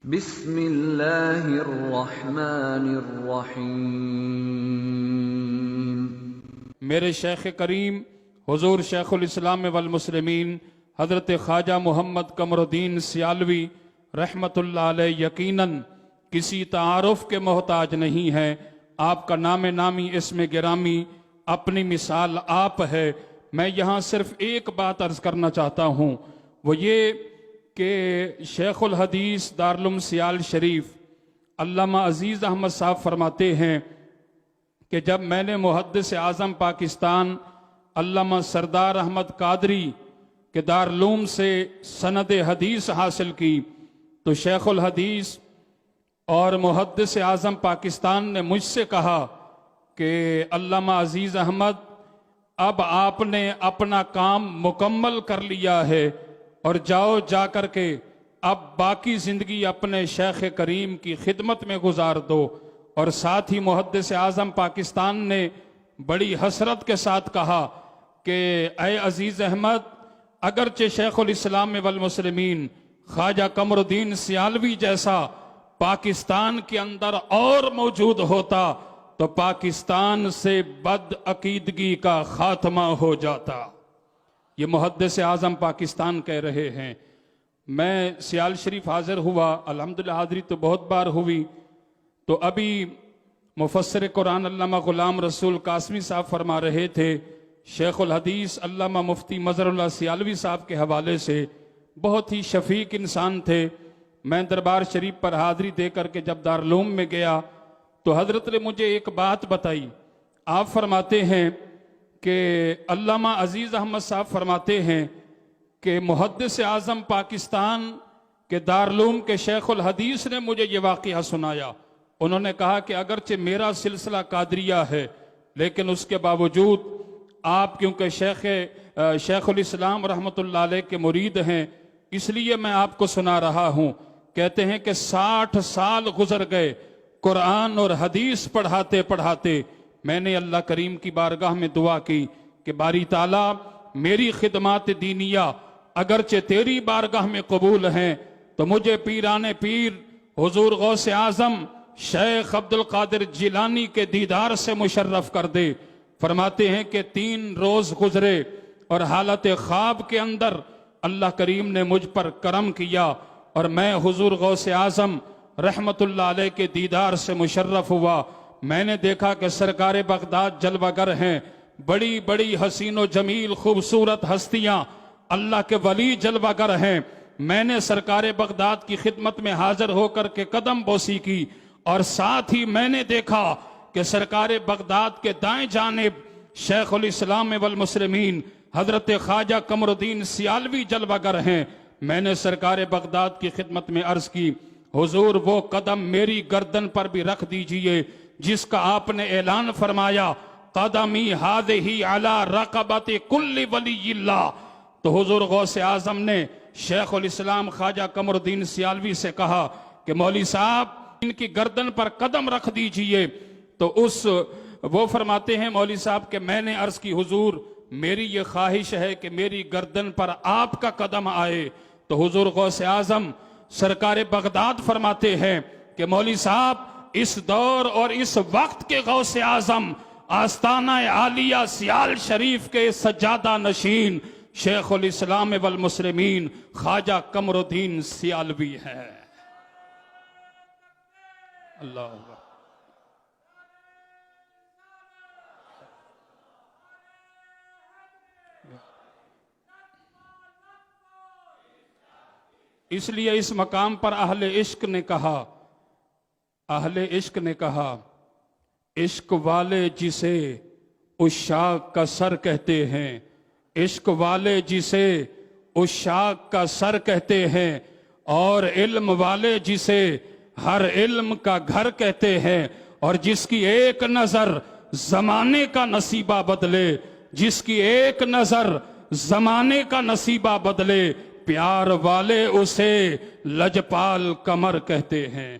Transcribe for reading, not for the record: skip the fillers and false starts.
بسم اللہ الرحمن الرحیم۔ میرے شیخ کریم حضور شیخ الاسلام والمسلمین حضرت خواجہ محمد قمر الدین سیالوی رحمت اللہ علیہ یقیناً کسی تعارف کے محتاج نہیں ہیں۔ آپ کا نام نامی اسم گرامی اپنی مثال آپ ہے۔ میں یہاں صرف ایک بات عرض کرنا چاہتا ہوں، وہ یہ کہ شیخ الحدیث دارالعلوم سیال شریف علامہ عزیز احمد صاحب فرماتے ہیں کہ جب میں نے محدث اعظم پاکستان علامہ سردار احمد قادری کے دارالعلوم سے سند حدیث حاصل کی تو شیخ الحدیث اور محدث اعظم پاکستان نے مجھ سے کہا کہ علامہ عزیز احمد اب آپ نے اپنا کام مکمل کر لیا ہے اور جاؤ جا کر کے اب باقی زندگی اپنے شیخ کریم کی خدمت میں گزار دو۔ اور ساتھ ہی محدث اعظم پاکستان نے بڑی حسرت کے ساتھ کہا کہ اے عزیز احمد، اگرچہ شیخ الاسلام والمسلمین خواجہ قمر الدین سیالوی جیسا پاکستان کے اندر اور موجود ہوتا تو پاکستان سے بد عقیدگی کا خاتمہ ہو جاتا۔ یہ محدث اعظم پاکستان کہہ رہے ہیں۔ میں سیال شریف حاضر ہوا، الحمدللہ حاضری تو بہت بار ہوئی، تو ابھی مفسر قرآن علامہ غلام رسول قاسمی صاحب فرما رہے تھے شیخ الحدیث علامہ مفتی مظہر اللہ سیالوی صاحب کے حوالے سے بہت ہی شفیق انسان تھے۔ میں دربار شریف پر حاضری دے کر کے جب دارالعلوم میں گیا تو حضرت نے مجھے ایک بات بتائی۔ آپ فرماتے ہیں کہ علامہ عزیز احمد صاحب فرماتے ہیں کہ محدث اعظم پاکستان کے دارالعلوم کے شیخ الحدیث نے مجھے یہ واقعہ سنایا۔ انہوں نے کہا کہ اگرچہ میرا سلسلہ قادریہ ہے لیکن اس کے باوجود آپ کیونکہ شیخ الاسلام رحمت اللہ علیہ کے مرید ہیں اس لیے میں آپ کو سنا رہا ہوں۔ کہتے ہیں کہ 60 سال گزر گئے قرآن اور حدیث پڑھاتے پڑھاتے۔ میں نے اللہ کریم کی بارگاہ میں دعا کی کہ باری تعالیٰ میری خدمات دینیہ اگرچہ تیری بارگاہ میں قبول ہیں تو مجھے پیران پیر حضور غوث اعظم شیخ عبد القادر جیلانی کے دیدار سے مشرف کر دے۔ فرماتے ہیں کہ 3 روز گزرے اور حالت خواب کے اندر اللہ کریم نے مجھ پر کرم کیا اور میں حضور غوث اعظم رحمت اللہ علیہ کے دیدار سے مشرف ہوا۔ میں نے دیکھا کہ سرکار بغداد جلوہ گر ہیں، بڑی بڑی حسین و جمیل خوبصورت ہستیاں اللہ کے ولی جلوہ گر ہیں۔ میں نے سرکار بغداد کی خدمت میں حاضر ہو کر کے قدم بوسی کی اور ساتھ ہی میں نے دیکھا کہ سرکار بغداد کے دائیں جانب شیخ الاسلام والمسلمین حضرت خواجہ قمر الدین سیالوی جلوہ گر ہیں۔ میں نے سرکار بغداد کی خدمت میں عرض کی حضور وہ قدم میری گردن پر بھی رکھ دیجئے جس کا آپ نے اعلان فرمایا قدمی ہذہ علی رقبۃ کل ولی اللہ۔ تو حضور غوث اعظم نے شیخ الاسلام خواجہ قمر الدین سیالوی سے کہا کہ مولوی صاحب ان کی گردن پر قدم رکھ دیجئے۔ تو وہ فرماتے ہیں مولوی صاحب کہ میں نے عرض کی حضور میری یہ خواہش ہے کہ میری گردن پر آپ کا قدم آئے۔ تو حضور غوث اعظم سرکار بغداد فرماتے ہیں کہ مولوی صاحب اس دور اور اس وقت کے غوث اعظم آستانہ عالیہ سیال شریف کے سجادہ نشین شیخ الاسلام والمسلمین خواجہ قمر الدین سیالوی ہے۔ اللہ اکبر۔ اس لیے اس مقام پر اہل عشق نے کہا عشق والے جسے عشاق کا سر کہتے ہیں، عشق والے جسے عشاق کا سر کہتے ہیں، اور علم والے جسے ہر علم کا گھر کہتے ہیں، اور جس کی ایک نظر زمانے کا نصیبہ بدلے، جس کی ایک نظر زمانے کا نصیبہ بدلے، پیار والے اسے لجپال قمر کہتے ہیں۔